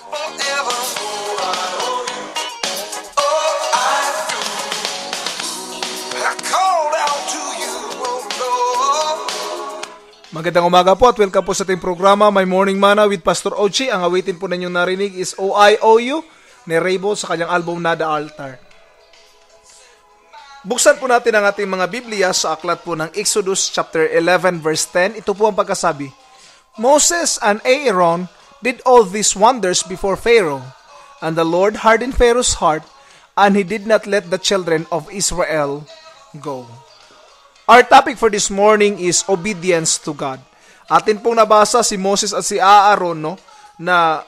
forevermore I owe you. Oh, I do. I called out to you, oh Lord. Magandang umaga po at welcome po sa ating programa, My Morning Manna with Pastor Ochi. Ang awitin po ninyong narinig is OIOU ni Raybo sa kanyang album na The Altar. Buksan po natin ang ating mga Biblia sa aklat po ng Exodus chapter 11 verse 10. Ito po ang pagkasabi. Moses and Aaron did all these wonders before Pharaoh, and the Lord hardened Pharaoh's heart, and he did not let the children of Israel go. Our topic for this morning is obedience to God. Atin pong nabasa si Moses at si Aaron, no, na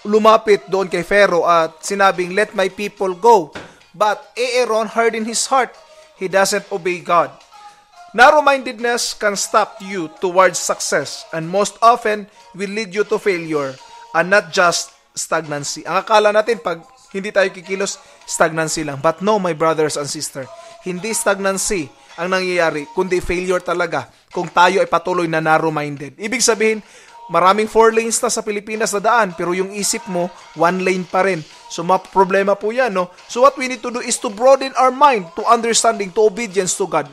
lumapit doon kay Pharaoh at sinabing, let my people go. But Aaron hardened his heart. He doesn't obey God. Narrow-mindedness can stop you towards success and most often will lead you to failure and not just stagnancy. Ang akala natin pag hindi tayo kikilos, stagnancy lang. But no, my brothers and sisters, hindi stagnancy ang nangyayari, kundi failure talaga kung tayo ay patuloy na narrow-minded. Ibig sabihin, maraming 4 lanes na sa Pilipinas na daan, pero yung isip mo, 1 lane pa rin. So, problema po yan, no? So, what we need to do is to broaden our mind to understanding, to obedience to God.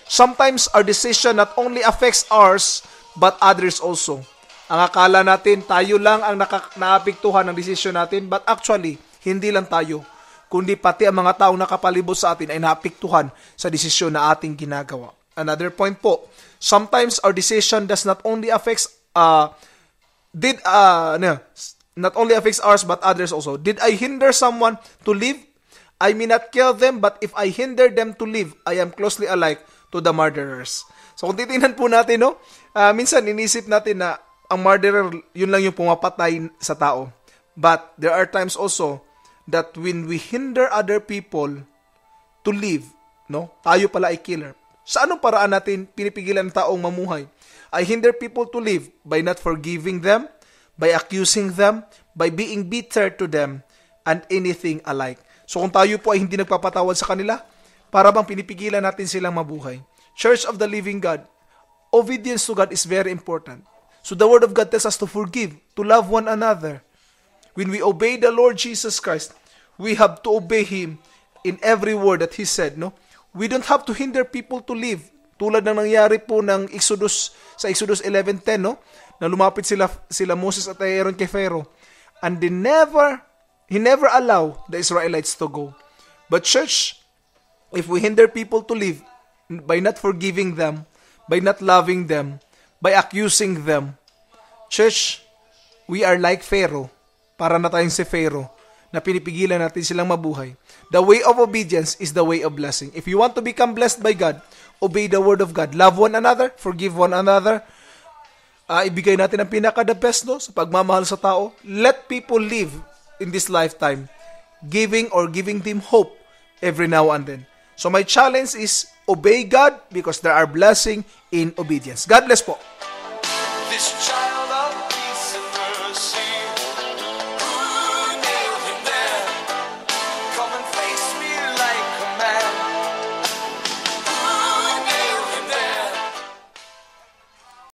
Sometimes, our decision not only affects ours, but others also. Ang akala natin, tayo lang ang naapektuhan ng desisyon natin, but actually, hindi lang tayo, kundi pati ang mga taong nakapalibot sa atin ay naapektuhan sa desisyon na ating ginagawa. Another point po, sometimes our decision does not only affects not only affects ours but others also. Did I hinder someone to live? I may not kill them, but if I hinder them to live, I am closely alike to the murderers. So kung titingnan po natin, no, minsan inisip natin na ang murderer, yun lang yung pumapatay sa tao. But there are times also that when we hinder other people to live, no, tayo pala ay killer. Sa anong paraan natin pinipigilan ng taong mamuhay? I hinder people to live by not forgiving them, by accusing them, by being bitter to them, and anything alike. So kung tayo po ay hindi nagpapatawad sa kanila, para bang pinipigilan natin silang mabuhay? Church of the Living God, obedience to God is very important. So the Word of God tells us to forgive, to love one another. When we obey the Lord Jesus Christ, we have to obey Him in every word that He said, no? We don't have to hinder people to live. Tulad ng nangyari po ng Exodus, sa Exodus 11:10, no? Na lumapit sila Moses at Aaron kay Pharaoh. And he never allowed the Israelites to go. But church, if we hinder people to live by not forgiving them, by not loving them, by accusing them, church, we are like Pharaoh. Para na tayong si Pharaoh na pinipigilan natin silang mabuhay. The way of obedience is the way of blessing. If you want to become blessed by God, obey the word of God. Love one another, forgive one another. Ibigay natin ang pinaka-the best, no, sa pagmamahal sa tao. Let people live in this lifetime, giving them hope every now and then. So my challenge is obey God because there are blessing in obedience. God bless po. This